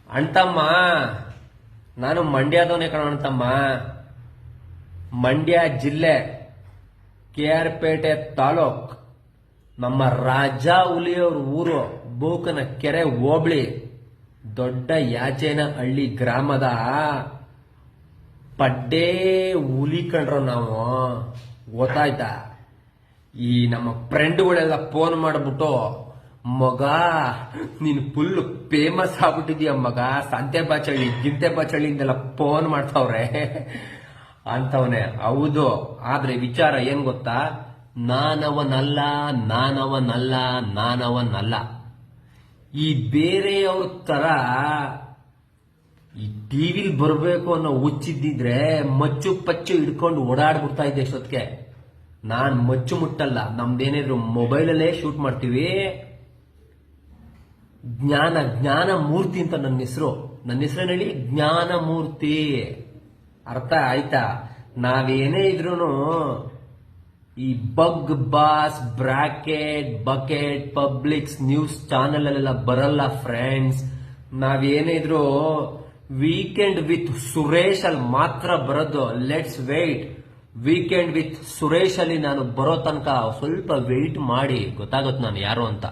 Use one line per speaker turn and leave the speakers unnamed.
ಅಣ್ತಮ್ಮ, ನಾನು ಮಂಡ್ಯದವನೇ ಕಣ ಅಣ್ತಮ್ಮ. ಮಂಡ್ಯ ಜಿಲ್ಲೆ, KR ಪೇಟೆ ತಾಲೂಕ್, ನಮ್ಮ ರಾಜ ಹುಲಿಯವ್ರ ಊರು, ಬೂಕನ ಕೆರೆ ಹೋಬಳಿ, ದೊಡ್ಡ ಯಾಚೇನಹಳ್ಳಿ ಗ್ರಾಮದ ಪಡ್ಡೇ ಹುಲಿ ಕಂಡ್ರು ನಾವು. ಗೊತ್ತಾಯ್ತಾ? ಈ ನಮ್ಮ ಫ್ರೆಂಡ್ಗಳೆಲ್ಲ ಫೋನ್ ಮಾಡ್ಬಿಟ್ಟು, ಮಗ ನೀನು ಫುಲ್ ಫೇಮಸ್ ಆಗ್ಬಿಟ್ಟಿದ್ಯಾ ಮಗ, ಸಂತೆ ಬಾಚಳ್ಳಿ ಗಿಂತೆ ಬಾಚಳ್ಳಿಯಿಂದೆಲ್ಲ ಫೋನ್ ಮಾಡ್ತಾವ್ರೆ ಅಂತವನೇ. ಹೌದು, ಆದ್ರೆ ವಿಚಾರ ಏನ್ ಗೊತ್ತಾ, ನಾನವನಲ್ಲ ನಾನವನಲ್ಲ ನಾನವನಲ್ಲ. ಈ ಬೇರೆಯವ್ರ ತರ ಈ ಟಿವಿಲ್ ಬರಬೇಕು ಅನ್ನೋ ಹುಚ್ಚಿದ್ದಿದ್ರೆ ಮಚ್ಚು ಪಚ್ಚು ಹಿಡ್ಕೊಂಡು ಓಡಾಡ್ಬಿಡ್ತಾ ಇದ್ದೆ ಇಷ್ಟೊತ್ತಿಗೆ. ನಾನ್ ಮಚ್ಚು ಮುಟ್ಟಲ್ಲ, ನಮ್ದೇನಿದ್ರು ಮೊಬೈಲಲ್ಲೇ ಶೂಟ್ ಮಾಡ್ತೀವಿ. ಜ್ಞಾನ ಮೂರ್ತಿ ಅಂತ ನನ್ನ ಹೆಸರು. ನನ್ನ ಹೆಸರೇನು ಹೇಳಿ? ಜ್ಞಾನ ಮೂರ್ತಿ. ಅರ್ಥ ಆಯ್ತಾ? ನಾವೇನೇ ಇದ್ರು ಈ bug boss, bracket, bucket, publics news channel ಅಲ್ಲೆಲ್ಲ ಬರಲ್ಲ ಫ್ರೆಂಡ್ಸ್. ನಾವೇನೇ ಇದ್ರು ವೀಕೆಂಡ್ ವಿತ್ ಸುರೇಶ್ ಅಲ್ಲಿ ಮಾತ್ರ ಬರೋದು. Let's wait. Weekend with Suresh ಅಲ್ಲಿ ನಾನು ಬರೋ ತನಕ ಸ್ವಲ್ಪ ವೆಯ್ಟ್ ಮಾಡಿ, ಗೊತ್ತಾಗುತ್ತೆ ನಾನು ಯಾರು ಅಂತ.